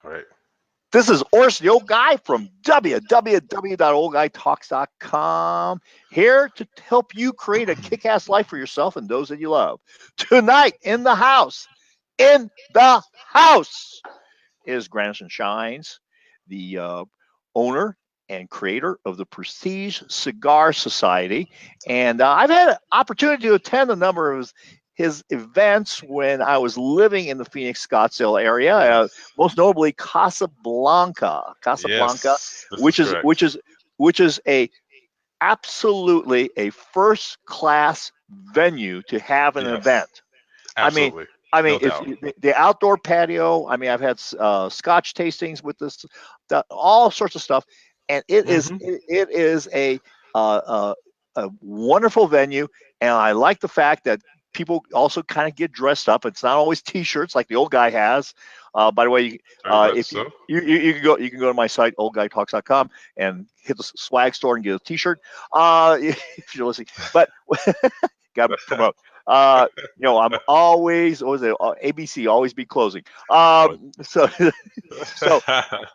Right. This is Orson, the old guy from www.oldguytalks.com, here to help you create a kick-ass life for yourself and those that you love. Tonight in the house is Granison Shines, the owner and creator of the Prestige Cigar Society. And I've had an opportunity to attend a number of his events when I was living in the Phoenix Scottsdale area, most notably Casablanca, Yes, this is which is correct. which is which is a absolutely a first class venue to have an Yes, event. I mean, absolutely. No it's doubt. the outdoor patio. I mean, I've had Scotch tastings with this, all sorts of stuff, and Hmm. it is a wonderful venue, and I like the fact that people also kind of get dressed up. It's not always T-shirts like the old guy has. By the way, Very much if so. you can go to my site oldguytalks.com and hit the swag store and get a T-shirt if you're listening. But got to promote. I'm always, what was it? ABC, always be closing. Oh. So, so,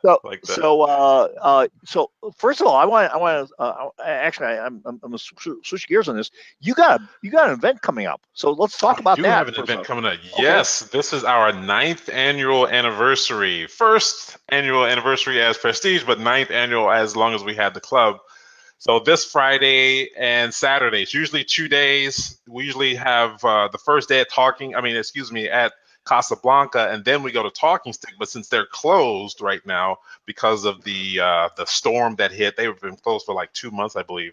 so, Like that. so first of all, I want to, actually, I'm gonna switch gears on this. You got an event coming up, so let's talk We about do have that an first event off. coming up. Okay. Yes, this is our ninth annual anniversary. First annual anniversary as Prestige, but ninth annual as long as we had the club. So this Friday and Saturday, it's usually 2 days. We usually have the first day at Casablanca, and then we go to Talking Stick. But since they're closed right now because of the storm that hit, they've been closed for like 2 months, I believe.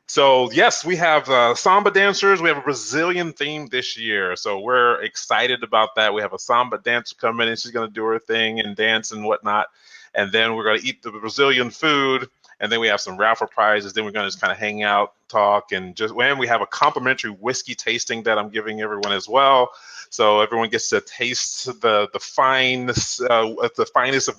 So yes, we have samba dancers. We have a Brazilian theme this year, so we're excited about that. We have a samba dancer coming in. She's going to do her thing and dance and whatnot, and then we're going to eat the Brazilian food. And then we have some raffle prizes. Then we're going to just kind of hang out, talk, and we have a complimentary whiskey tasting that I'm giving everyone as well. So everyone gets to taste the finest of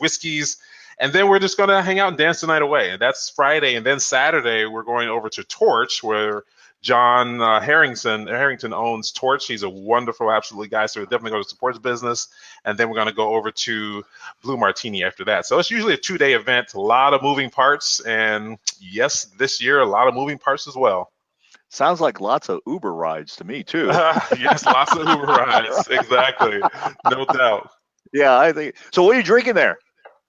whiskeys. And then we're just going to hang out and dance the night away. And that's Friday. And then Saturday, we're going over to Torch, where John Harrington owns Torch. He's a wonderful, absolutely guy. So we're definitely going to support his business. And then we're going to go over to Blue Martini after that. So it's usually a 2-day event, a lot of moving parts. And yes, this year, a lot of moving parts as well. Sounds like lots of Uber rides to me too. Yes, lots of Uber rides. Exactly. No doubt. Yeah, I think so. What are you drinking there?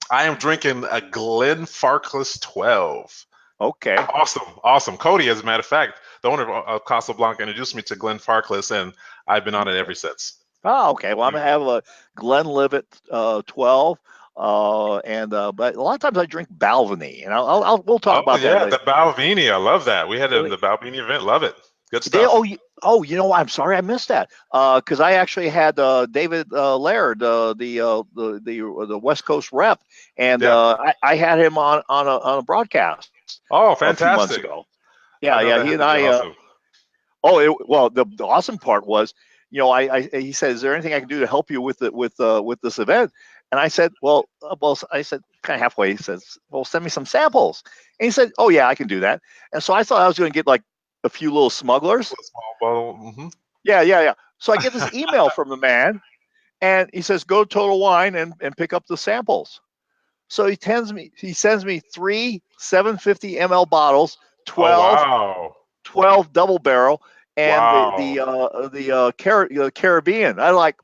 I am drinking a Glenfarclas 12. Okay. Awesome, awesome. Cody, as a matter of fact, the owner of Casablanca introduced me to Glenfarclas, and I've been on it ever since. Oh, okay. Well, I'm gonna have a Glenlivet 12, but a lot of times I drink Balvenie, and we'll talk Oh about that yeah, later. the Balvenie. I love that. We had it in the Balvenie event. Love it. Good They, stuff. you know, I'm sorry I missed that. Because I actually had David Laird, the West Coast rep, and Yeah. I had him on a broadcast Oh, a few months fantastic. ago. I Yeah, know yeah. that He had and to be I. awesome. Well, the awesome part was, he said, "Is there anything I can do to help you with this event?" And I said, I said kind of halfway. He says, "Well, send me some samples." And he said, "Oh yeah, I can do that." And so I thought I was going to get like a few little smugglers. A small bottle. Hmm. Yeah, yeah, yeah. So I get this email from the man, and he says, "Go to Total Wine and pick up the samples." So he sends me three 750 ml bottles, Oh 12 wow. 12 double barrel, and Wow. the Caribbean. I like,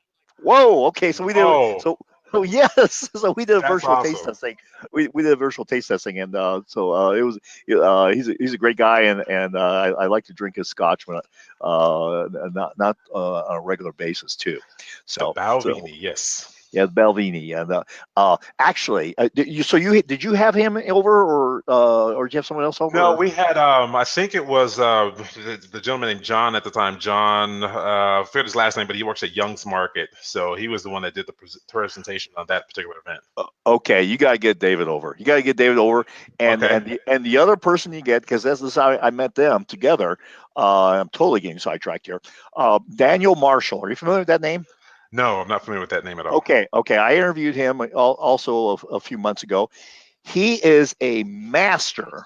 whoa, okay. So we did Oh, so yes, so we did a that's virtual taste awesome. testing. We did a virtual taste testing, and it was he's a great guy, and I like to drink his scotch when not on a regular basis too. The So Balvenie, yes. yeah, Belvini, and actually, did you have him over, or did you have someone else over? No, Or? we had I think it was the gentleman named John at the time. John, I forget his last name, but he works at Young's Market. So he was the one that did the presentation on that particular event. Okay, you gotta get David over. You gotta get David over, and Okay. the other person you get, because this is how I met them together. I'm totally getting sidetracked here. Daniel Marshall. Are you familiar with that name? No, I'm not familiar with that name at all. Okay, okay. I interviewed him also a few months ago. He is a master,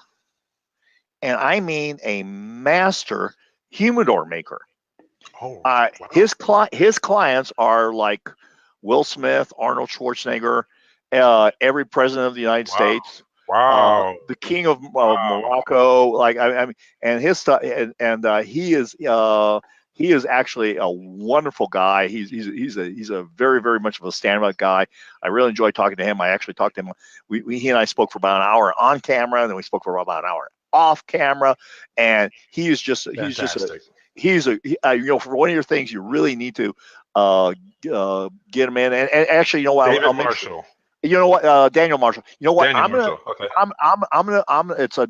and I mean a master humidor maker. Oh, wow. His clients are like Will Smith, Arnold Schwarzenegger, every president of the United Wow. States, Wow. the king of Wow. Morocco. Like I mean, and his stuff, and he is actually a wonderful guy. He's a very very much of a stand-up guy. I really enjoyed talking to him. I actually talked to him. He and I spoke for about an hour on camera, and then we spoke for about an hour off camera. And Fantastic. for one of your things you really need to uh, get him in. And actually, you know what? David I'll make sure. Marshall. You know what, Daniel Marshall. You know what? Daniel Marshall. Okay. I'm. It's a.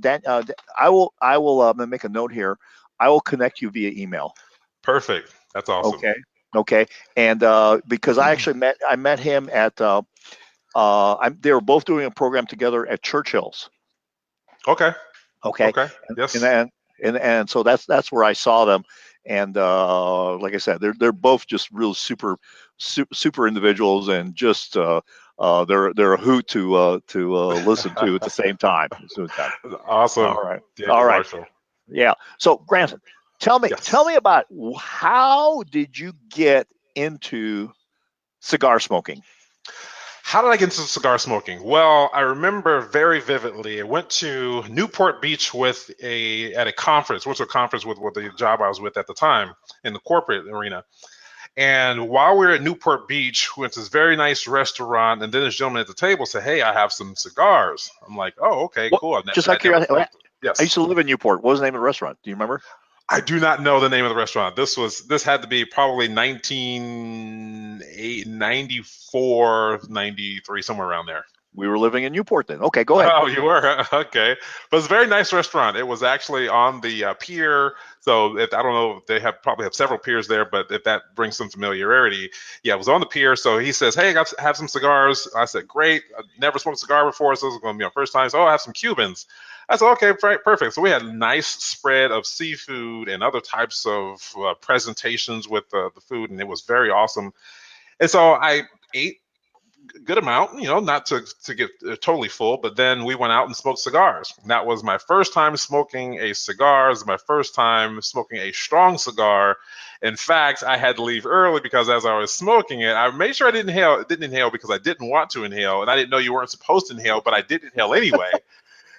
I will. I'm gonna make a note here. I will connect you via email. Perfect. That's awesome. Okay. Okay. And because I met him at. They were both doing a program together at Churchill's. Okay. Okay. Okay. Yes. And so that's where I saw them. And like I said, they're both just real super individuals, and just they're a hoot to listen to at the same time. Awesome. All right, Daniel Marshall. yeah. So Granison, tell Yes. me about how did you get into cigar smoking? How did I get into cigar smoking? Well, I remember very vividly. I went to Newport Beach at a conference. Went to a conference with the job I was with at the time in the corporate arena. And while we were at Newport Beach, we went to this very nice restaurant, and then this gentleman at the table said, "Hey, I have some cigars." I'm like, "Oh, okay, cool." Just out of curiosity, Yes. I used to live in Newport. What was the name of the restaurant? Do you remember? I do not know the name of the restaurant. This had to be probably 1994, 93, somewhere around there. We were living in Newport then. Okay, go ahead. Oh, you were? Okay. But it's a very nice restaurant. It was actually on the pier. So I don't know, they probably have several piers there, but if that brings some familiarity, yeah, it was on the pier. So he says, "Hey, I have some cigars." I said, "Great. I've never smoked a cigar before, so this is going to be my first time." So, "Oh, I have some Cubans." I said, "Okay, perfect." So we had a nice spread of seafood and other types of presentations with the food, and it was very awesome. And so I ate good amount, not to get totally full, but then we went out and smoked cigars. And that was my first time smoking a cigar. It was my first time smoking a strong cigar. In fact, I had to leave early because as I was smoking it, I made sure I didn't inhale because I didn't want to inhale, and I didn't know you weren't supposed to inhale, but I did inhale anyway.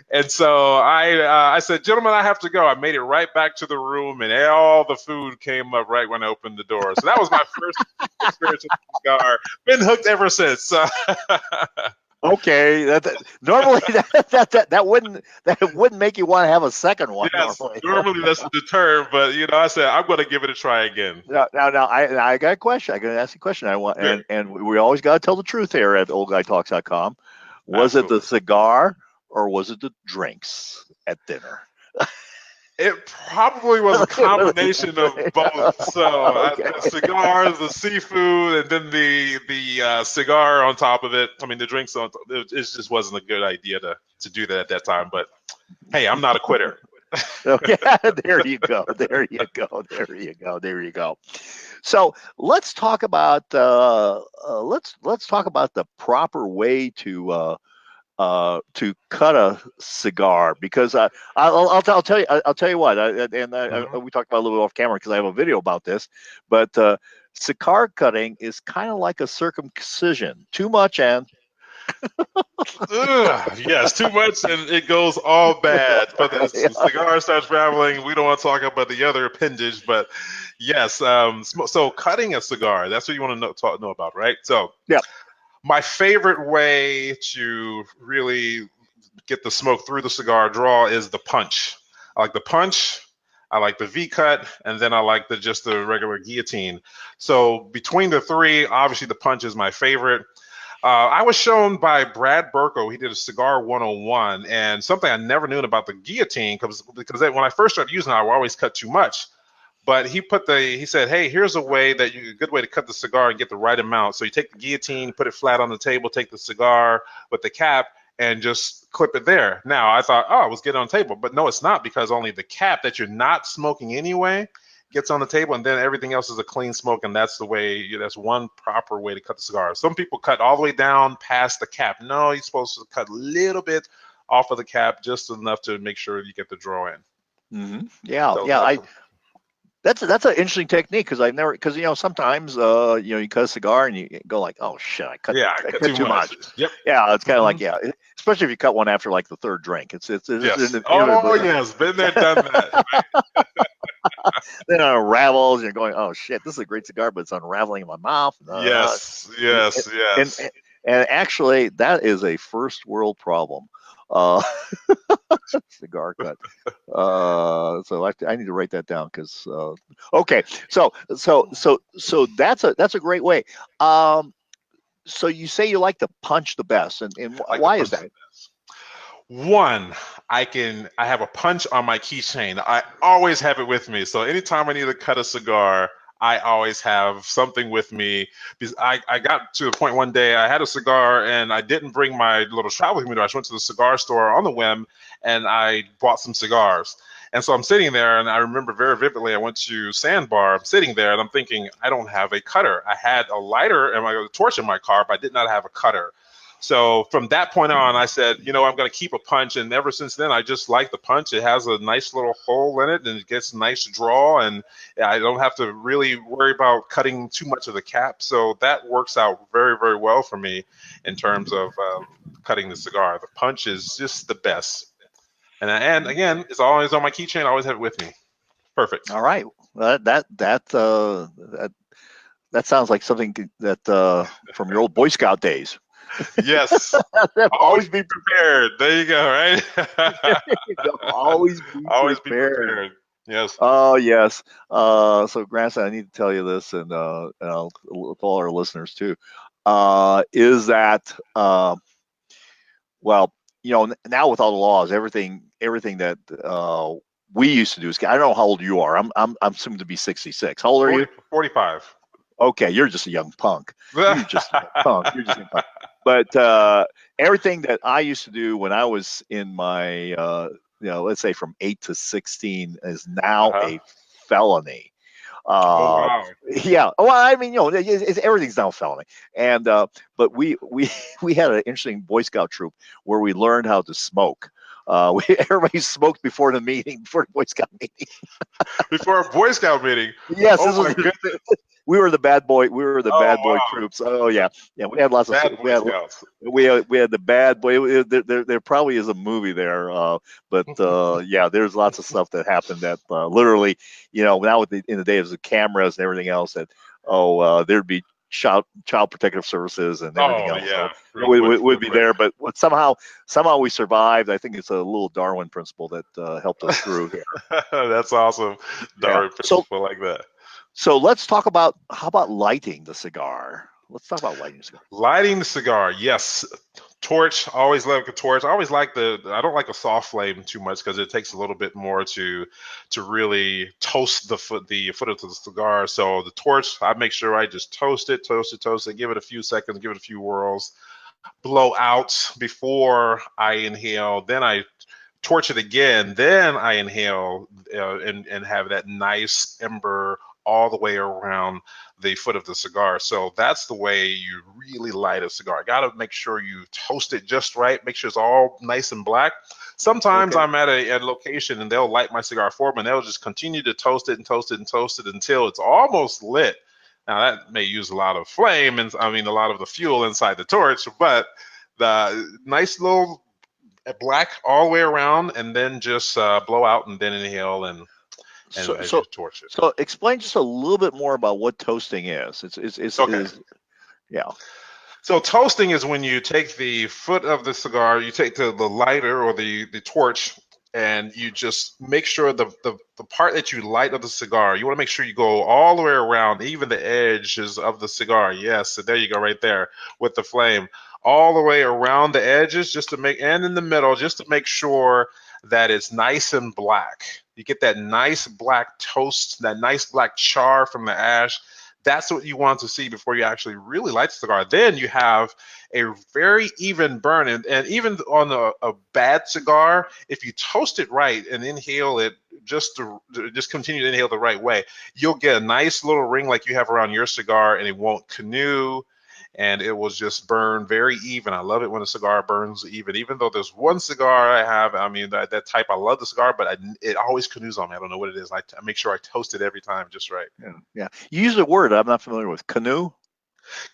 And so I said, "Gentlemen, I have to go." I made it right back to the room, and all the food came up right when I opened the door. So that was my first experience with the cigar. Been hooked ever since. Okay, normally that wouldn't make you want to have a second one. Yes, normally that's the term, but I said I'm going to give it a try again. Now, I got a question. I got to ask you a question. Sure. And we always got to tell the truth here at oldguytalks.com. Was Absolutely. it the cigar or was it the drinks at dinner? It probably was a combination of both. So Okay. the cigars, the seafood, and then the cigar on top of it. I mean, the drinks on. It just wasn't a good idea to do that at that time. But hey, I'm not a quitter. Okay, there you go. There you go. There you go. There you go. So let's talk about let's talk about the proper way to cut a cigar, because I'll tell you what, we talked about a little bit off camera because I have a video about this, but cigar cutting is kind of like a circumcision. Too much and Yes, too much and it goes all bad. But the cigar starts traveling. We don't want to talk about the other appendage, but yes. So cutting a cigar, that's what you want to know about, right? So yeah. My favorite way to really get the smoke through the cigar draw is the punch. I like the punch. I like the V cut, and then I like just the regular guillotine. So between the three, obviously the punch is my favorite. I was shown by Brad Burko. He did a Cigar 101, and something I never knew about the guillotine because when I first started using it, I would always cut too much. But he said, "Hey, here's a good way to cut the cigar and get the right amount. So you take the guillotine, put it flat on the table, take the cigar with the cap, and just clip it there." Now I thought, "Oh, I was getting on the table," but no, it's not, because only the cap that you're not smoking anyway gets on the table, and then everything else is a clean smoke, and that's one proper way to cut the cigar. Some people cut all the way down past the cap. No, you're supposed to cut a little bit off of the cap, just enough to make sure you get the draw in. Mm-hmm. Yeah, So yeah. That's an interesting technique because sometimes you cut a cigar and you go like, oh shit, I cut too much. Yep. Yeah, it's kind of like, yeah, especially if you cut one after like the third drink. It's Yes. Oh yes, been there, done that. then it unravels. You're going, oh shit, this is a great cigar, but it's unraveling in my mouth. Yes, And, yes, and, yes. and actually, that is a first world problem. Uh, cigar cut. So I need to write that down because okay. So that's a great way. So you say you like to punch the best, and Like the why is punch. that? One, I have a punch on my keychain. I always have it with me. So anytime I need to cut a cigar, I always have something with me. Because I got to the point one day I had a cigar and I didn't bring my little travel humidor. I just went to the cigar store on the whim and I bought some cigars. And so I'm sitting there and I remember very vividly I went to Sandbar. I'm sitting there and I'm thinking, I don't have a cutter. I had a lighter and a torch in my car, but I did not have a cutter. So from that point on, I said, I'm going to keep a punch. And ever since then, I just like the punch. It has a nice little hole in it and it gets a nice draw. And I don't have to really worry about cutting too much of the cap. So that works out very, very well for me in terms of cutting the cigar. The punch is just the best. And again, it's always on my keychain. I always have it with me. Perfect. All right, that sounds like something that from your old Boy Scout days. Yes. Always be prepared. There you go, right? Always be Always prepared. be prepared. Yes. Oh yes. So Granison, I need to tell you this, and with all our listeners too, is that well, now with all the laws, everything that we used to do is. I don't know how old you are. I'm assuming to be 66. How old are 40, you? 45. Okay, you're just a young punk. You're just a young punk. You're just a young punk. But everything that I used to do when I was in my, let's say from 8 to 16 is now a felony. Oh wow. Yeah. Well, I mean, everything's now a felony. And but we had an interesting Boy Scout troop where we learned how to smoke. Everybody smoked before the meeting, before the Boy Scout meeting. Before a Boy Scout meeting. Yes, oh my goodness. We were the bad boy. We were the bad boy wow. troops. Oh yeah, yeah. We had lots bad of. Boy Scouts. We had the bad boy. There probably is a movie there, but yeah, there's lots of stuff that happened that literally, now in the days of cameras and everything else, that there'd be child protective services and everything else. Yeah. So would be there, but somehow we survived. I think it's a little Darwin principle that helped us through here. That's awesome. Darwin principle like that. So let's talk about how about lighting the cigar. Let's talk about lighting the cigar. Lighting the cigar, yes. Torch, always like a torch. I always like I don't like a soft flame too much because it takes a little bit more to really toast the foot of the cigar. So the torch, I make sure I just toast it, give it a few seconds, give it a few whirls, blow out before I inhale. Then I torch it again. Then I inhale and have that nice ember all the way around the foot of the cigar. So that's the way you really light a cigar. Got to make sure you toast it just right. Make sure it's all nice and black. Sometimes I'm at a location and they'll light my cigar for me and they'll just continue to toast it until it's almost lit. Now that may use a lot of flame and a lot of the fuel inside the torch, but the nice little black all the way around and then just blow out and then inhale and torch it. So explain just a little bit more about what toasting is. It's okay. Yeah. So toasting is when you take the foot of the cigar, you take the lighter or the torch, and you just make sure the part that you light of the cigar, you want to make sure you go all the way around, even the edges of the cigar. Yes, so there you go, right there with the flame, all the way around the edges, and in the middle, just to make sure that it's nice and black. You get that nice black toast, that nice black char from the ash. That's what you want to see before you actually really light the cigar. Then you have a very even burn. And even on a bad cigar, if you toast it right and inhale it, just continue to inhale the right way, you'll get a nice little ring like you have around your cigar, and it won't canoe. and it will just burn very even. I love it when a cigar burns even though there's one cigar I have, I mean, that type, I love the cigar, but it always canoes on me. I don't know what it is. I make sure I toast it every time just right. Yeah. You use a word I'm not familiar with. Canoe?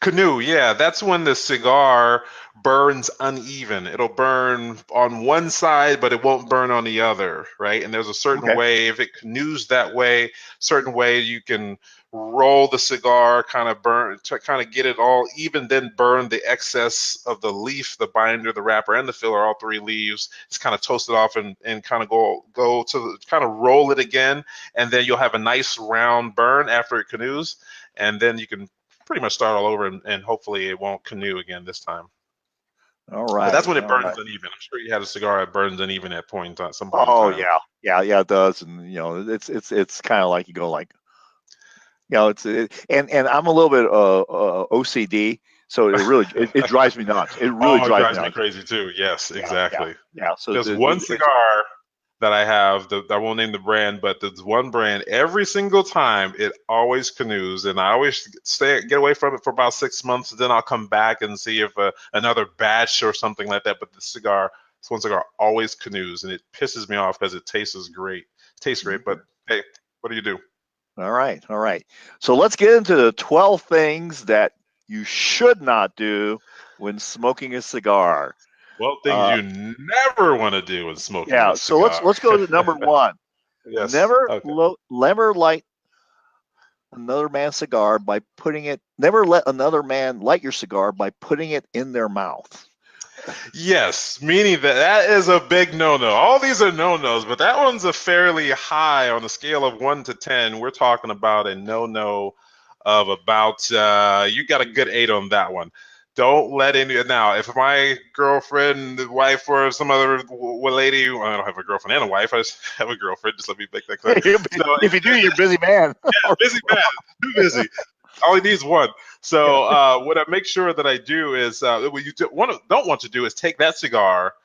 Canoe, yeah, that's when the cigar burns uneven. It'll burn on one side, but it won't burn on the other, right? And there's a certain Okay. way, if it canoes that way, certain way you can roll the cigar, kind of burn, to kind of get it all even, then burn the excess of the leaf, the binder, the wrapper, and the filler, all three leaves. Just kind of toast it off and kind of go to kind of roll it again, and then you'll have a nice round burn after it canoes, and then you can pretty much start all over, and hopefully it won't canoe again this time. All But that's right. when it All burns right. uneven. I'm sure you had a cigar that burns uneven at some point in Oh time. yeah. Yeah, it does. And it's kind of like you go like, and I'm a little bit OCD, so it drives me nuts. It really Oh, it drives me drives me nuts. crazy too. Yes, Yeah, yeah, exactly. yeah. So There's one cigar that I have that I won't name the brand, but there's one brand every single time it always canoes, and I always get away from it for about 6 months, and then I'll come back and see if another batch or something like that. But this one cigar always canoes, and it pisses me off because it tastes great. Tastes great, but hey, what do you do? All right, all right. So let's get into the 12 things that you should not do when smoking a cigar. Well, things Uh, you never want to do when smoking a yeah. So let's cigar. let's go to number one. Yes. Okay. Never light another man's cigar by putting it. Never let another man light your cigar by putting it in their mouth. Yes, meaning that is a big no-no. All these are no-nos, but that one's a fairly high on a scale of 1 to 10. We're talking about a no-no of about you got a good 8 on that one. Don't let any now. If my girlfriend, wife, or some other lady, well, I don't have a girlfriend and a wife. I just have a girlfriend. Just let me make that clear. So If you do, you're a busy man. busy man, too busy. All he needs one. So what I make sure that I do is what you don't want to do is take that cigar,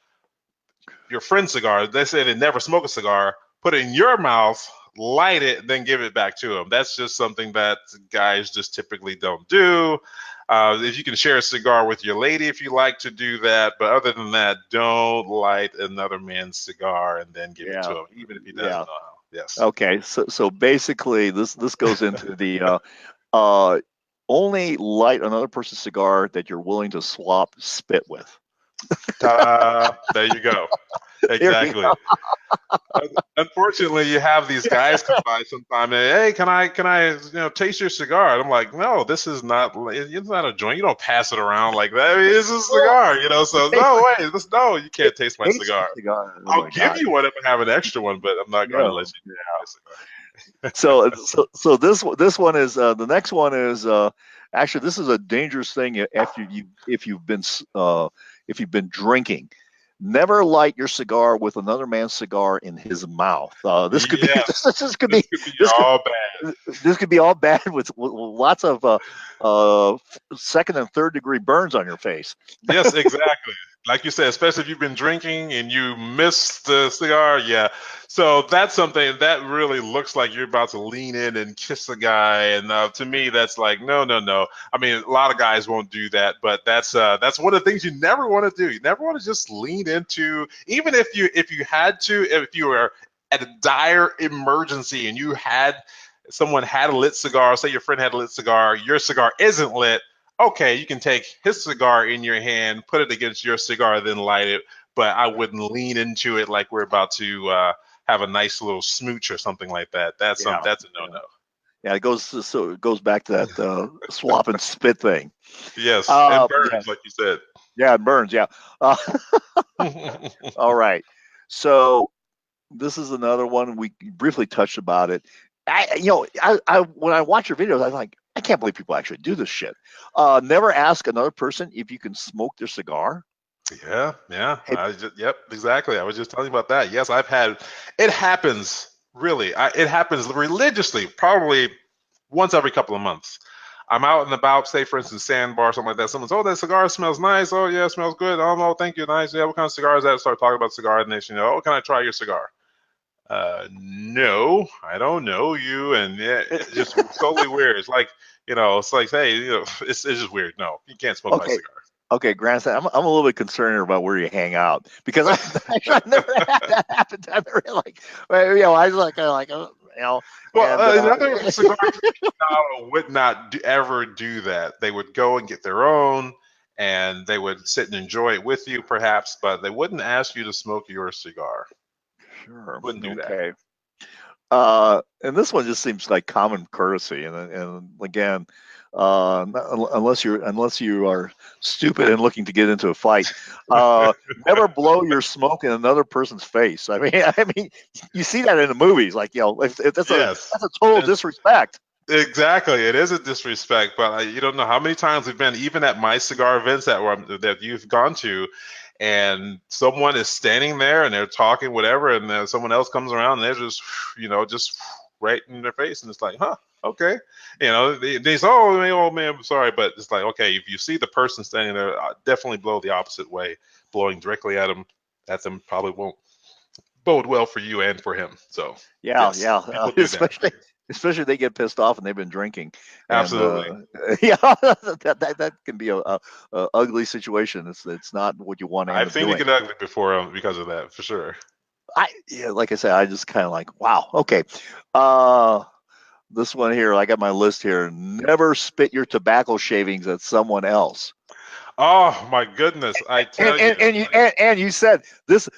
your friend's cigar. They say they never smoke a cigar. Put it in your mouth, light it, then give it back to them. That's just something that guys just typically don't do. If you can share a cigar with your lady, if you like to do that, but other than that, don't light another man's cigar and then give it to him, even if he doesn't know how. Yes. Okay. So basically, this goes into the only light another person's cigar that you're willing to swap spit with. Ta-da! There you go. Exactly. Unfortunately, you have these guys come by sometime and hey, can I taste your cigar? And I'm like, no, this is not. It's not a joint. You don't pass it around like that. I mean, it's a cigar. So no way. No, you can't taste my cigar. Oh I'll my give God. you one if I have an extra one, but I'm not going to let you taste my cigar. So this one is the next one is actually this is a dangerous thing if you've been drinking. Never light your cigar with another man's cigar in his mouth. This could be Yes. this could be all bad. This could be all bad with lots of second and third degree burns on your face. Yes, exactly. Like you said, especially if you've been drinking and you missed the cigar, yeah. So that's something that really looks like you're about to lean in and kiss the guy, and to me, that's like no, no, no. I mean, a lot of guys won't do that, but that's one of the things you never want to do. You never want to just lean into, even if you had to, if you were at a dire emergency and someone had a lit cigar, say your friend had a lit cigar, your cigar isn't lit. Okay, you can take his cigar in your hand, put it against your cigar, then light it. But I wouldn't lean into it like we're about to have a nice little smooch or something like that. That's a no-no. Yeah, it goes back to that swap and spit thing. Yes, and burns, yeah. like you said. Yeah, it burns. Yeah. All right. So this is another one we briefly touched about it. I when I watch your videos, I'm like, I can't believe people actually do this shit. Never ask another person if you can smoke their cigar. Yeah. Hey, Yep, exactly. I was just telling you about that. Yes, it happens really. It happens religiously, probably once every couple of months. I'm out and about, say for instance, sandbar, something like that. Someone's, oh, that cigar smells nice. Oh yeah, it smells good. Oh no, thank you, nice. Yeah, what kind of cigar is that? Start talking about cigar, and oh, can I try your cigar? No, I don't know you, and yeah, it's just totally weird. It's like It's like, hey, it's just weird. No, you can't smoke my Okay. cigar. Okay, Granison, I'm a little bit concerned about where you hang out because I've never had that happen. I've never like, well, I was like, Well, and another cigar aficionado would not ever do that. They would go and get their own, and they would sit and enjoy it with you, perhaps, but they wouldn't ask you to smoke your cigar. sure, Wouldn't do that. okay. And this one just seems like common courtesy, and again, unless you are stupid and looking to get into a fight, never blow your smoke in another person's face. I mean, you see that in the movies, like if Yes. that's a total And disrespect. exactly. It is a disrespect, but you don't know how many times we've been, even at my cigar events that you've gone to, and someone is standing there and they're talking whatever, and then someone else comes around and they're just, just right in their face, and it's like, huh, okay, they say, oh man, I'm sorry, but it's like, okay, if you see the person standing there, definitely blow the opposite way. Blowing directly at them probably won't bode well for you and for him. So Yeah, yes, yeah. people do that. Especially they get pissed off and they've been drinking, and Absolutely. yeah, that can be a ugly situation. It's not what you want to end I've up seen it doing. get ugly before because of that, for sure. Yeah, like I said, I just kind of like, wow, okay. Uh, this one here, I got my list here. Never spit your tobacco shavings at someone else. Oh my goodness, I And tell you, and you said this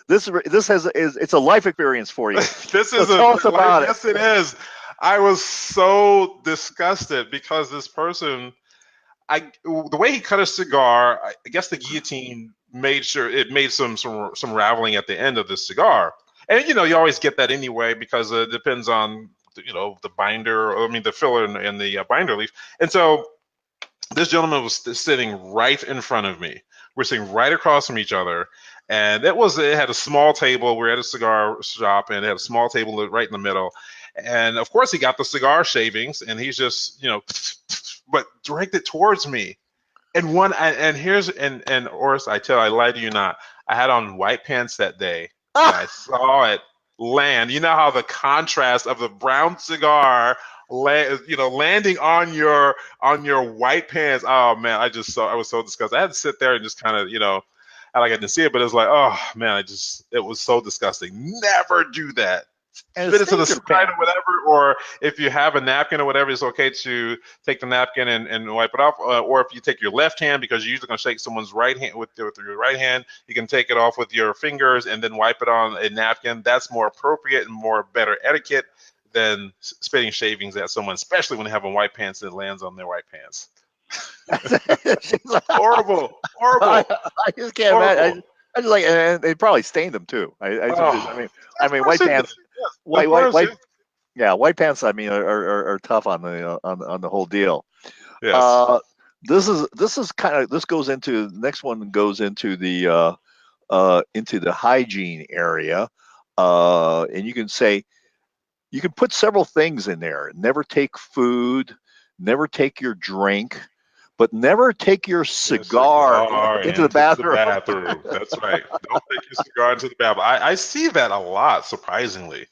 has is it's a life experience for you. this So is tell us about it. yes, it is. I was so disgusted because this person, the way he cut a cigar, I guess the guillotine made sure it made some raveling at the end of the cigar, and you always get that anyway because it depends on the binder, I mean the filler and the binder leaf, and so this gentleman was sitting right in front of me. We're sitting right across from each other, and it had a small table. We're at a cigar shop, and it had a small table right in the middle. And of course, he got the cigar shavings, and he's just but directed towards me. And here's and Oris, I lie to you not. I had on white pants that day, and I saw it land. You know how the contrast of the brown cigar, landing on your white pants. Oh man, I was so disgusted. I had to sit there and just kind of I didn't see it, but it was like, oh man, it was so disgusting. Never do that. And it Spit it to the stains your side or pants. whatever, or if you have a napkin or whatever, it's okay to take the napkin and wipe it off. Or if you take your left hand, because you're usually going to shake someone's right hand with your right hand, you can take it off with your fingers and then wipe it on a napkin. That's more appropriate and more better etiquette than spitting shavings at someone, especially when they have on white pants and it lands on their white pants. Horrible, I, horrible, I just can't horrible. imagine. I just like, and they probably stained them too. Oh, I of mean, course white it did. pants, Yes, of course. white, Yeah. yeah, white pants. I mean, are tough on the whole deal. Yes. Uh, this is kind of this goes into the next one goes into the hygiene area, and you can say you can put several things in there. Never take food, never take your drink, but never take your Your cigar cigar into the into the bathroom. bathroom. That's right. Don't take your cigar into the bathroom. I see that a lot, surprisingly.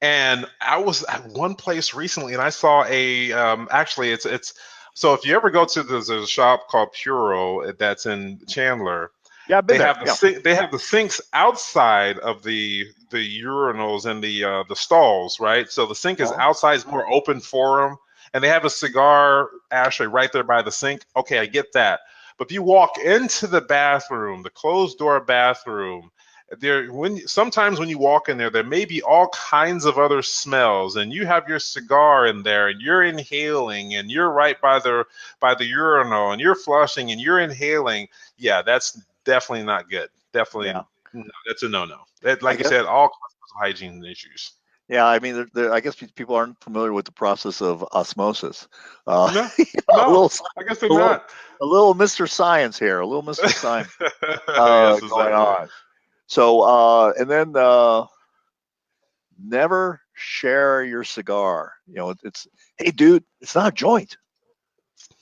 And I was at one place recently, and I saw actually, it's so if you ever go to there's a shop called Puro that's in Chandler. Yeah, I've been They there. have the Yeah. they have the sinks outside of the urinals and the stalls, right? So the sink is Oh, outside, it's more open for them, and they have a cigar ashtray right there by the sink. Okay, I get that. But if you walk into the bathroom, the closed door bathroom, sometimes when you walk in there, there may be all kinds of other smells, and you have your cigar in there, and you're inhaling, and you're right by the urinal, and you're flushing, and you're inhaling. Yeah, that's definitely not good. yeah. Definitely, no, that's a no-no. I Like you guess. said, all kinds of hygiene issues. Yeah, I mean, I guess people aren't familiar with the process of osmosis. Uh, No, a no, little, I guess they're a little, not. a little Mr. Science here, a little Mr. Science Yes, going exactly. on. So, and then never share your cigar. It's hey, dude, it's not a joint.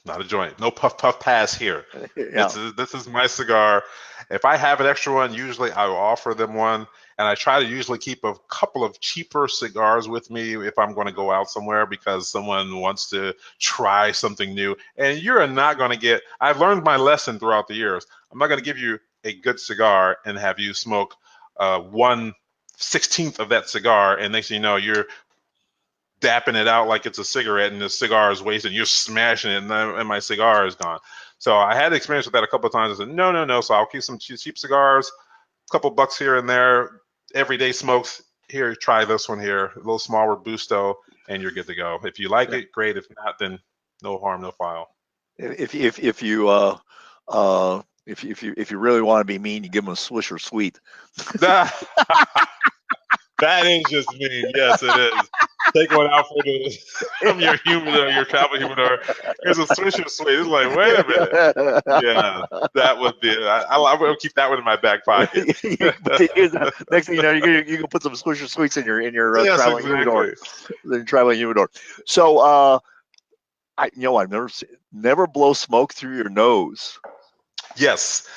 Not a joint. No puff puff pass here. Yeah, This is my cigar, If I have an extra one, usually I will offer them one. And I try to usually keep a couple of cheaper cigars with me if I'm going to go out somewhere because someone wants to try something new. And you're not going to get, I've learned my lesson throughout the years. I'm not going to give you a good cigar and have you smoke 1/16 of that cigar. And next thing you know, you're dapping it out like it's a cigarette and the cigar is wasted. You're smashing it and my cigar is gone. So I had experience with that a couple of times. I said, no, no, no. So I'll keep some cheap cigars, a couple bucks here and there, everyday smokes. Here, try this one here, a little small Robusto, and you're good to go. If you like it, great. If not, then no harm, no foul. If you really want to be mean, you give them a Swisher Sweet. That is just mean. Yes, it is. Take one out from your humidor, your travel humidor. Here's a Swisher Sweet. It's like, wait a minute. Yeah, that would be. I will keep that one in my back pocket. Next thing you know, you can put some Swisher Sweets in your yes, traveling exactly. humidor. Traveling humidor. So I've never blow smoke through your nose. Yes.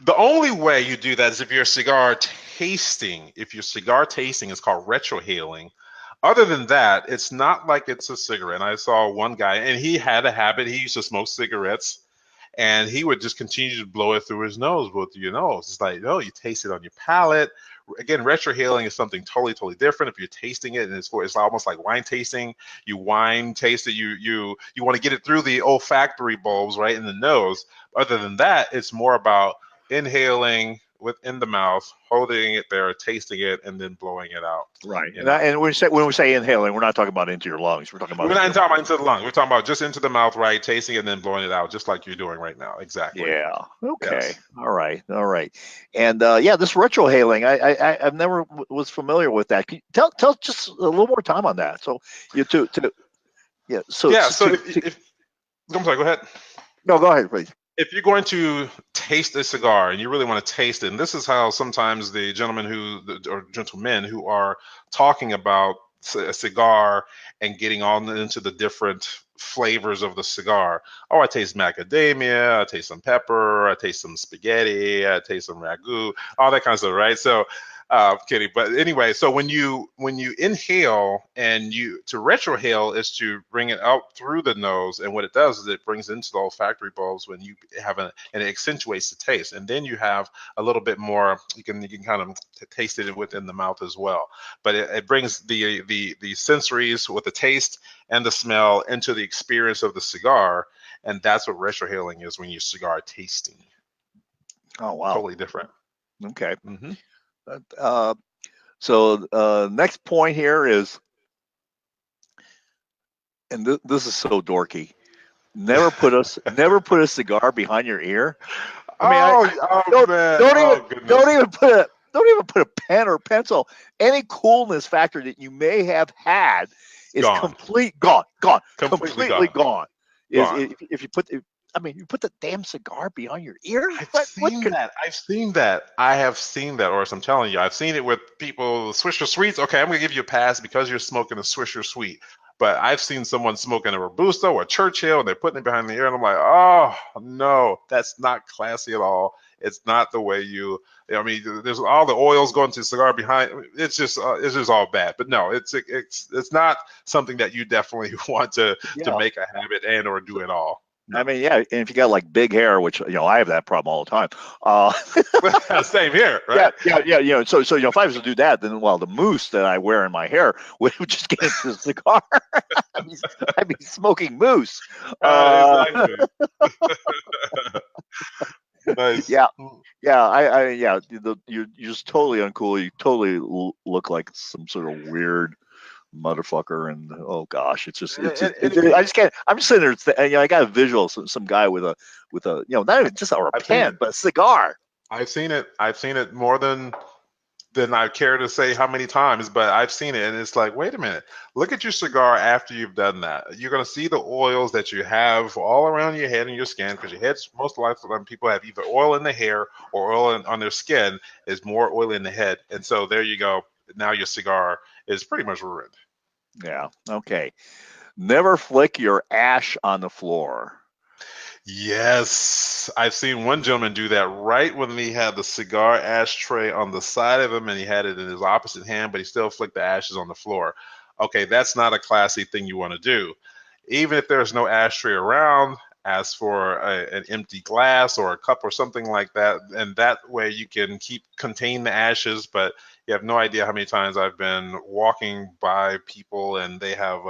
The only way you do that is if you're cigar tasting. If your cigar tasting is called retrohaling. Other than that, it's not like it's a cigarette. And I saw one guy, and he had a habit. He used to smoke cigarettes, and he would just continue to blow it through his nose, blow it through your nose. It's like, oh, you taste it on your palate. Again, retrohaling is something totally, totally different. If you're tasting it, and it's almost like wine tasting. You wine taste it. You want to get it through the olfactory bulbs, right in the nose. Other than that, it's more about inhaling within the mouth, holding it there, tasting it, and then blowing it out. Right. And when we say inhaling, we're not talking about into your lungs. We're talking about. We're not talking about into the lung. We're talking about just into the mouth, right? Tasting it and then blowing it out, just like you're doing right now. Exactly. Yeah. Okay. Yes. All right. And this retrohaling, I've never was familiar with that. Can you tell just a little more time on that. So you yeah. So yeah. So I'm sorry. Go ahead. No, go ahead, please. If you're going to taste a cigar and you really want to taste it, and this is how sometimes the gentlemen or gentlemen who are talking about a cigar and getting on into the different flavors of the cigar. Oh, I taste macadamia, I taste some pepper, I taste some spaghetti, I taste some ragu, all that kind of stuff, right? So kidding, but anyway, so when you inhale and to retrohale is to bring it out through the nose, and what it does is it brings into the olfactory bulbs when you have and it accentuates the taste, and then you have a little bit more. You can kind of taste it within the mouth as well, but it brings the sensories with the taste and the smell into the experience of the cigar, and that's what retrohaling is when you're cigar tasting. Oh wow, totally different. Okay. Mm-hmm. So next point here is, and this is so dorky. Never put a cigar behind your ear. Don't even put a pen or pencil. Any coolness factor that you may have had is completely gone. Completely gone. If you put you put the damn cigar behind your ear. I've seen that. I have seen that, or as I'm telling you, I've seen it with people. Swisher Sweets. Okay, I'm gonna give you a pass because you're smoking a Swisher Sweet. But I've seen someone smoking a Robusto or a Churchill, and they're putting it behind the ear, and I'm like, oh no, that's not classy at all. It's not the way you. I mean, there's all the oils going to the cigar behind. It's just all bad. But no, it's not something that you definitely want to make a habit and or do at all. No. I mean, yeah, and if you got like big hair, which I have that problem all the time. Same here, right? Yeah. So if I was to do that, then the mousse that I wear in my hair would just get into the cigar. I'd be smoking mousse. Exactly. Nice. Yeah. You're just totally uncool. You totally look like some sort of weird motherfucker, and oh gosh, I just can't. I'm just sitting there. I got a visual, some guy with a not even just a pen, but a cigar. I've seen it more than I care to say how many times, but I've seen it, and it's like, wait a minute, look at your cigar after you've done that. You're gonna see the oils that you have all around your head and your skin, because your head's most likely when people have either oil in the hair or oil on their skin. Is more oil in the head, and so there you go. Now your cigar is pretty much ruined. Yeah. Okay. Never flick your ash on the floor. Yes, I've seen one gentleman do that right when he had the cigar ashtray on the side of him and he had it in his opposite hand, but he still flicked the ashes on the floor. Okay, that's not a classy thing you want to do. Even if there's no ashtray around, ask for an empty glass or a cup or something like that, and that way you can contain the ashes. But you have no idea how many times I've been walking by people and they have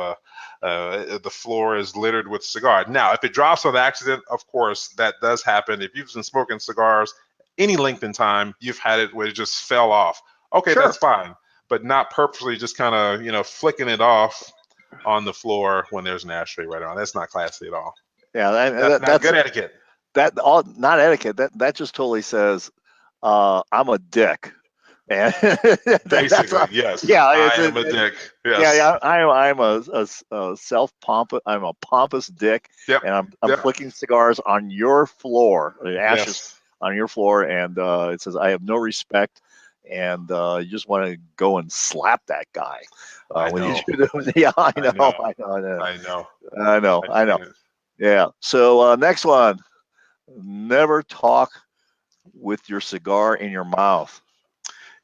the floor is littered with cigars. Now, if it drops on accident, of course, that does happen. If you've been smoking cigars any length in time, you've had it where it just fell off. Okay, Sure. that's fine, but not purposely just kind of, flicking it off on the floor when there's an ashtray right on. That's not classy at all. Yeah, That's not good etiquette. that all not etiquette. That just totally says I'm a dick. And that's Basically, yes. yeah, I am a dick. yeah, Yes. yeah. I'm a self pompous. I'm a pompous dick, Yep. and I'm Yep. flicking cigars on your floor, the ashes Yes. on your floor, and it says I have no respect, and you just want to go and slap that guy I when you know. do that. Yeah, I I know, know. I know, I know, I know. I know, I've I know. seen it. Yeah. So next one, never talk with your cigar in your mouth.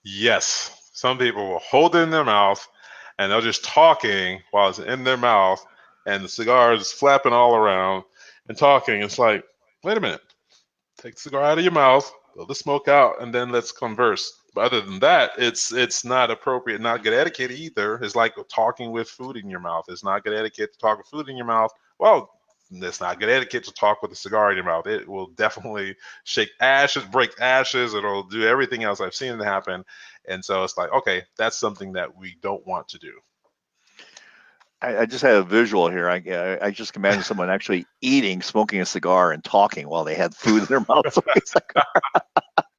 Yes. Some people will hold it in their mouth and they're just talking while it's in their mouth and the cigar is flapping all around and talking. It's like, wait a minute, take the cigar out of your mouth, blow the smoke out, and then let's converse. But other than that, it's not appropriate, not good etiquette either. It's like talking with food in your mouth. It's not good etiquette to talk with food in your mouth. Well, it's not good etiquette to talk with a cigar in your mouth. It will definitely shake ashes, break ashes. It'll do everything else. I've seen it happen. And so it's like, okay, that's something that we don't want to do. I just had a visual here. I just can imagine someone actually eating, smoking a cigar, and talking while they had food in their mouth. Smoking a cigar.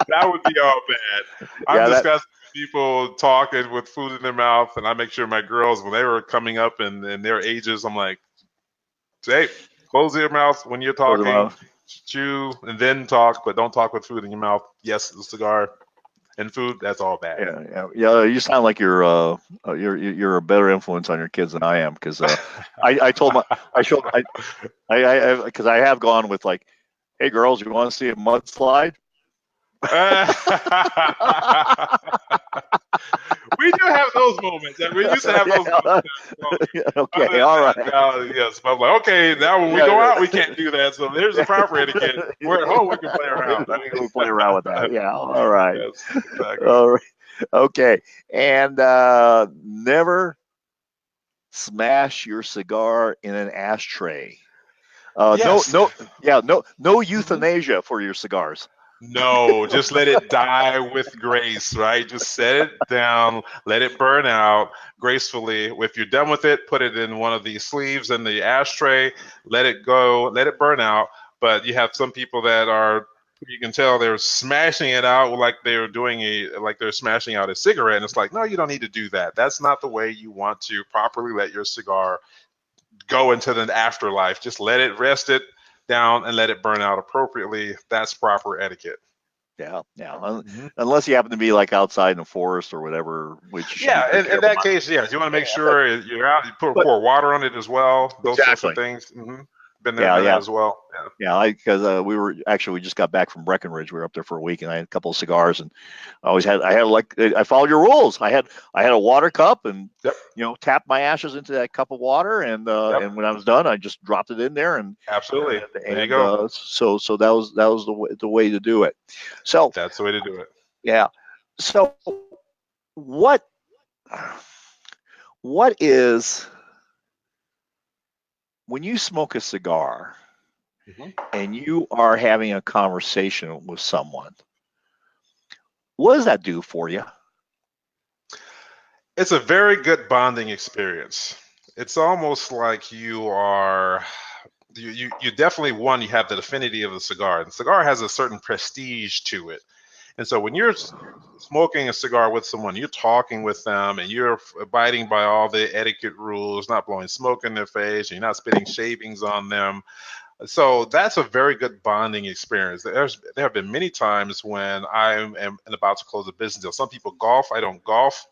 That would be all bad. I'm Yeah, that. discussing people talking with food in their mouth, and I make sure my girls, when they were coming up in their ages, I'm like, hey, close your mouth when you're Close them talking, out. chew, and then talk, but don't talk with food in your mouth. Yes, the cigar and food, that's all bad. Yeah, yeah, yeah. You sound like you're a better influence on your kids than I am because I told my I showed I because I have gone with like, hey girls, you want to see a mudslide? We do have those moments, and we used to have those moments. So, Okay, all right. now, yes, but I'm like, okay, now when we go Yeah, out, we can't do that. So there's the proper etiquette. We're at home, we can play around. we play around with that. Yeah, all right. Yes, exactly. All right. Okay. And never smash your cigar in an ashtray. No, Yes. no, yeah, no Mhm. euthanasia for your cigars. No, just let it die with grace, right? Just set it down, let it burn out gracefully. If you're done with it, put it in one of the sleeves in the ashtray, let it go, let it burn out. But you have some people that are, you can tell they're smashing it out like they're like they're smashing out a cigarette. And it's like, no, you don't need to do that. That's not the way you want to properly let your cigar go into the afterlife. Just let it rest it down and let it burn out appropriately. That's proper etiquette. Yeah, yeah. Mhm. Unless you happen to be like outside in the forest or whatever, which you should be Yeah, very in careful that about. case, yes, you want to make Yeah, but sure you're out. You but pour water on it as well. Those sorts of exactly. things. Been there, Yeah, done that yeah. as well. Yeah. Yeah, because we just got back from Breckenridge. We were up there for a week, and I had a couple of cigars, and I had like I followed your rules. I had a water cup, and Yep. tapped my ashes into that cup of water, Yep. and when I was done, I just dropped it in there, Absolutely. There you and go. so that was the way to do it. So That's the way to do it. yeah, so what what is when you smoke a cigar Mhm. and you are having a conversation with someone? What does that do for you? It's a very good bonding experience. It's almost like you definitely one you have the affinity of the cigar. The cigar has a certain prestige to it. And so when you're smoking a cigar with someone, you're talking with them and you're abiding by all the etiquette rules, not blowing smoke in their face, and you're not spitting shavings on them. So that's a very good bonding experience. There have been many times when I am about to close a business deal. Some people golf, I don't golf.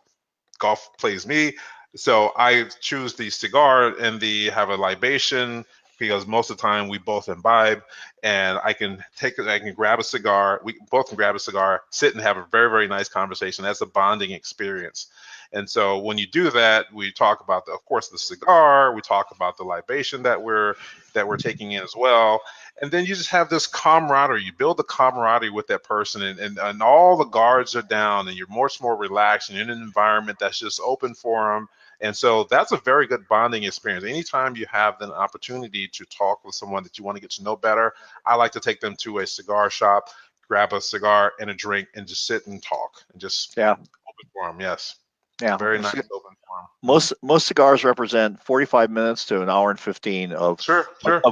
Golf plays me. So I choose the cigar and the have a libation because most of the time we both imbibe, and I can grab a cigar. We both can grab a cigar, sit and have a very, very nice conversation. That's a bonding experience. And so when you do that, we talk about, of course, the cigar. We talk about the libation that we're taking in as well. And then you just have this camaraderie. You build the camaraderie with that person, and all the guards are down, and you're much more relaxed, and you're in an environment that's just open for them. And so that's a very good bonding experience. Anytime you have an opportunity to talk with someone that you want to get to know better, I like to take them to a cigar shop, grab a cigar and a drink, and just sit and talk and just Yeah. open forum. Yes. Yeah. Very nice open forum. Most cigars represent 45 minutes to an hour and 15 of Sure, sure.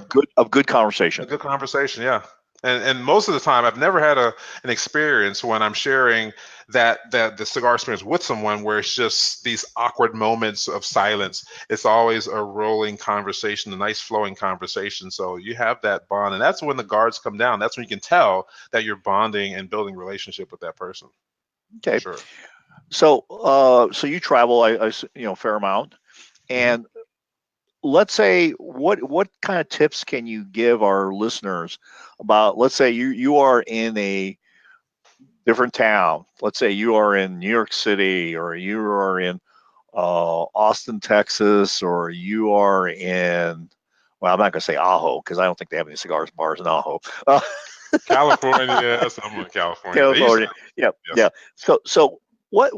good conversation. A good conversation, yeah. And most of the time, I've never had an experience when I'm sharing that the cigar experience with someone where it's just these awkward moments of silence. It's always a rolling conversation, a nice flowing conversation. So you have that bond, and that's when the guards come down. That's when you can tell that you're bonding and building relationship with that person. Okay. Sure. So so you travel, fair amount, and let's say what kind of tips can you give our listeners about, let's say you are in a different town. Let's say you are in New York City, or you are in Austin, Texas, or you are in, well, I'm not going to say Ajo because I don't think they have any cigars bars in Ajo. California, yes, I'm in California. California. Yeah, yes. yeah. So what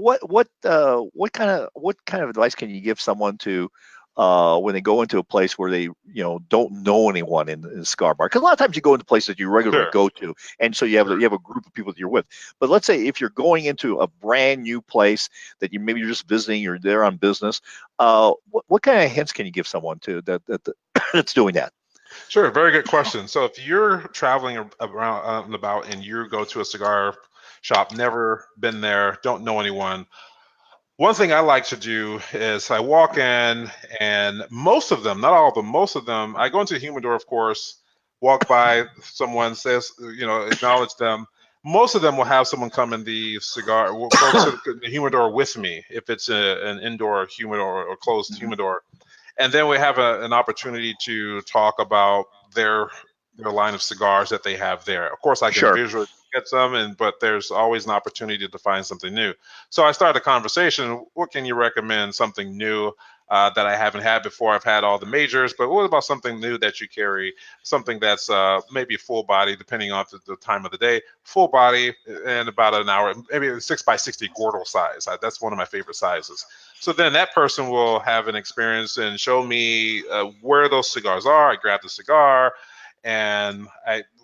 kind of advice can you give someone to when they go into a place where they don't know anyone in the cigar bar? Because a lot of times you go into places that you regularly Sure. go to, and so you have a group of people that you're with. But let's say if you're going into a brand new place that maybe you're just visiting, you're there on business. What kind of hints can you give someone to that's doing that? Sure, very good question. So if you're traveling around out and about and you go to a cigar shop, never been there, don't know anyone, one thing I like to do is I walk in, and most of them, not all of them, most of them, I go into the humidor, of course, walk by, someone says, acknowledge them. Most of them will have someone come in the cigar, will go to the humidor with me if it's an indoor humidor or closed humidor, and then we have an opportunity to talk about their line of cigars that they have there. Of course, I can Sure. visually get some, but there's always an opportunity to find something new. So I started a conversation. What can you recommend? Something new that I haven't had before. I've had all the majors, but what about something new that you carry? Something that's maybe full body, depending on the time of the day. Full body and about an hour, maybe a 6x60 Gordo size. That's one of my favorite sizes. So then that person will have an experience and show me where those cigars are. I grab the cigar, and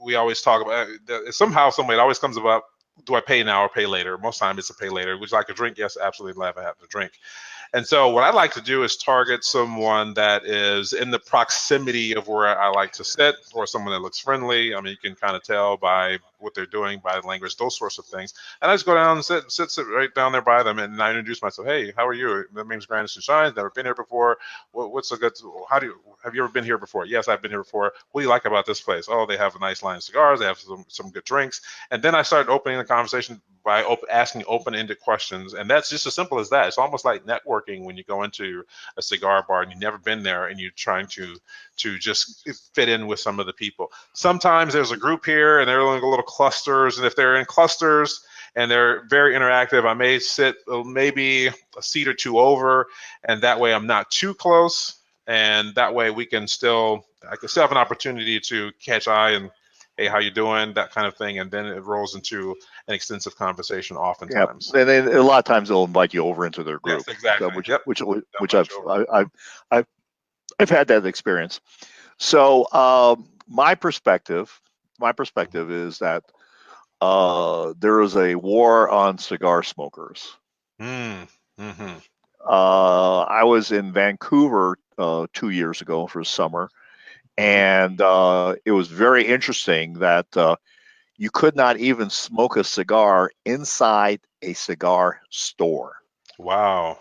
we always talk about somehow, some way, it always comes about, do I pay now or pay later? Most time it's a pay later. Would you like a drink? Yes, absolutely. Love to have a drink. And so what I like to do is target someone that is in the proximity of where I like to sit, or someone that looks friendly. I mean, you can kind of tell by what they're doing, body language, those sorts of things. And I just go down and sit right down there by them, and I introduce myself. Hey, how are you? My name's Granison Shines. Never been here before. What's a good? Have you ever been here before? Yes, I've been here before. What do you like about this place? Oh, they have a nice line of cigars. They have some good drinks. And then I started opening the conversation by asking open-ended questions, and that's just as simple as that. It's almost like networking when you go into a cigar bar and you've never been there, and you're trying to just fit in with some of the people. Sometimes there's a group here, and they're in little clusters, and if they're in clusters and they're very interactive, I may sit maybe a seat or two over, and that way I'm not too close, and that way I can still have an opportunity to catch eye and, hey, how you doing, that kind of thing, and then it rolls into an extensive conversation oftentimes. Yeah, and then a lot of times they'll invite you over into their group. Yes, exactly. Which I've had that experience. So my perspective is that there is a war on cigar smokers. Mm-hmm. I was in Vancouver 2 years ago for summer, and it was very interesting that you could not even smoke a cigar inside a cigar store. Wow.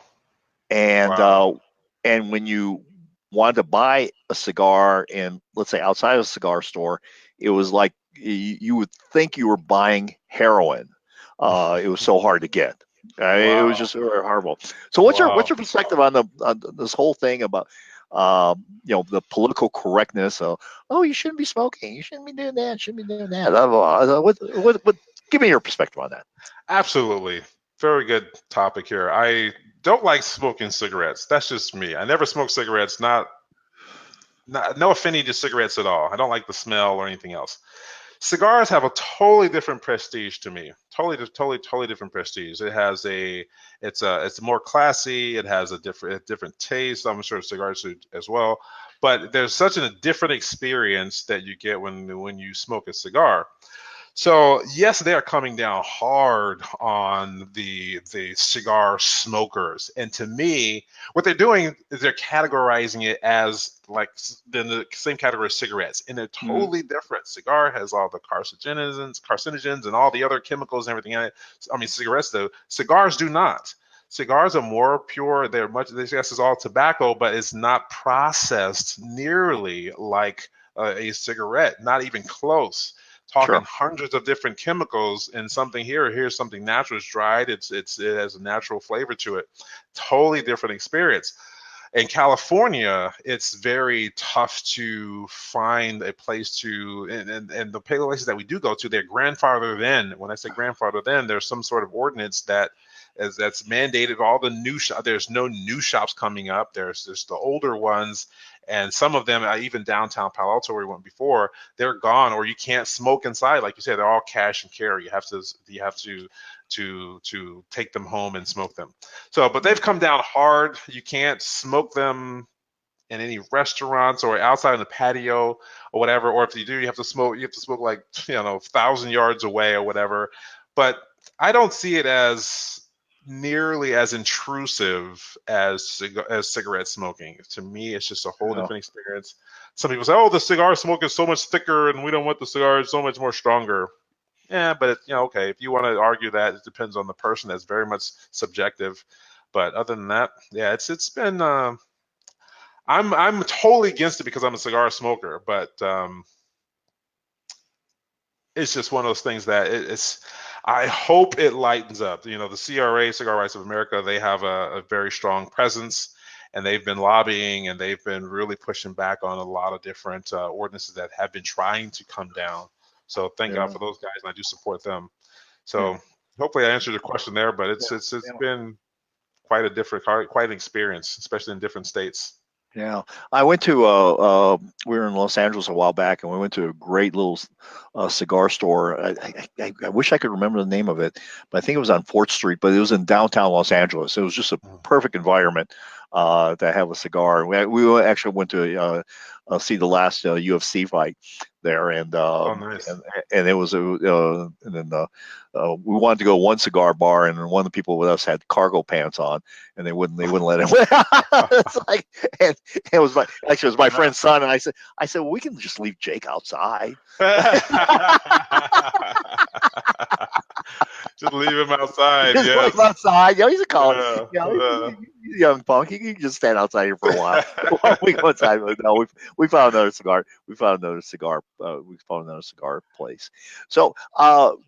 And when you wanted to buy a cigar in, let's say, outside of a cigar store, it was like you would think you were buying heroin. It was so hard to get. It was just horrible. So what's your perspective on this whole thing about the political correctness of, oh, you shouldn't be smoking, you shouldn't be doing that, shouldn't be doing that. Give me your perspective on that. Absolutely. Very good topic here. I don't like smoking cigarettes. That's just me. I never smoke cigarettes, no affinity to cigarettes at all. I don't like the smell or anything else. Cigars have a totally different prestige to me. Totally different prestige. It's more classy. It has a different taste. I'm sure cigars do as well. But there's such a different experience that you get when you smoke a cigar. So yes, they are coming down hard on the cigar smokers, and to me, what they're doing is they're categorizing it as like in the same category as cigarettes, and they're totally different. Cigar has all the carcinogens, and all the other chemicals and everything in it. I mean, cigarettes though, cigars do not. Cigars are more pure. Yes, it's all tobacco, but it's not processed nearly like a cigarette. Not even close. Talking Sure. hundreds of different chemicals and something here's something natural. It's dried. It has a natural flavor to it. Totally different experience. In California, it's very tough to find a place to, and the places that we do go to, they're grandfathered in. When I say grandfathered in, there's some sort of ordinance that's mandated all the new shops. There's no new shops coming up. There's just the older ones, and some of them, even downtown Palo Alto where we went before, they're gone, or you can't smoke inside. Like you said, they're all cash and carry. You have to take them home and smoke them. So, but they've come down hard. You can't smoke them in any restaurants or outside in the patio or whatever. Or if you do, you have to smoke. You have to smoke like 1,000 yards away or whatever. But I don't see it as nearly as intrusive as cigarette smoking. To me, it's just a whole different experience. Some people say, "Oh, the cigar smoke is so much thicker, and we don't want the cigar so much more stronger." Yeah, but okay. If you want to argue that, it depends on the person. That's very much subjective. But other than that, yeah, it's been. I'm totally against it because I'm a cigar smoker, but it's just one of those things that it's. I hope it lightens up. The CRA, Cigar Rights of America, they have a very strong presence, and they've been lobbying and they've been really pushing back on a lot of different ordinances that have been trying to come down. So thank God for those guys, and I do support them. So hopefully I answered your question there, but it's been quite an experience, especially in different states. Yeah, I went to we were in Los Angeles a while back, and we went to a great little cigar store. I wish I could remember the name of it, but I think it was on 4th Street, but it was in downtown Los Angeles. It was just a perfect environment to have a cigar. We actually went to see the last UFC fight there, and nice. and it was and then we wanted to go one cigar bar, and one of the people with us had cargo pants on, and they wouldn't let him. It's like, and it was it was my friend's son, and I said, well, we can just leave Jake outside. Just leave him outside. Just leave him outside. He's a college. He's a young punk. He can just stand outside here for a while. While we go inside. No, we found another cigar. We found another cigar place. So,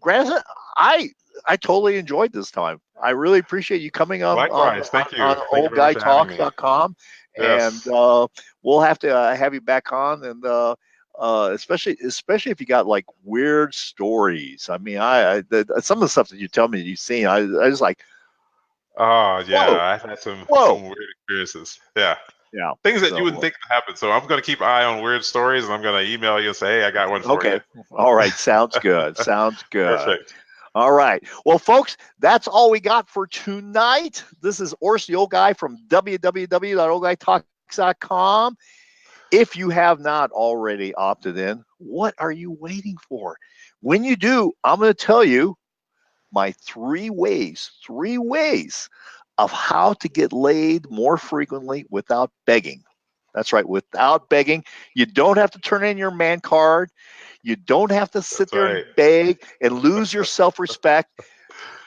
Granison, I totally enjoyed this time. I really appreciate you coming on. Likewise, thank you. On oldguytalk.com, yes. And we'll have to have you back on, and especially if you got like weird stories. I mean, some of the stuff that you tell me you've seen, I was like, oh yeah, whoa. I've had some weird experiences. Yeah. Things that you wouldn't think would happen. So I'm going to keep an eye on weird stories, and I'm going to email you and say, hey, I got one for you. All right. Sounds good. Sounds good. Perfect. All right. Well, folks, that's all we got for tonight. This is Urs, the old guy from www.oldguytalks.com. If you have not already opted in, what are you waiting for? When you do, I'm going to tell you my three ways of how to get laid more frequently without begging. That's right, without begging. You don't have to turn in your man card. You don't have to sit there and beg and lose your self-respect.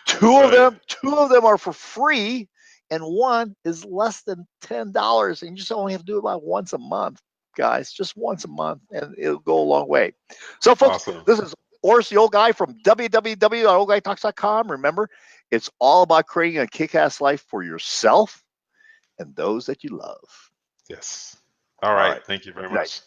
Two of them are for free, and one is less than $10, and you just only have to do it about once a month, guys. Just once a month, and it'll go a long way. So, folks, This is Urs, the old guy from www.oldguytalks.com. Remember, it's all about creating a kick-ass life for yourself and those that you love. Yes. All All right. right. Thank you very Good night. much.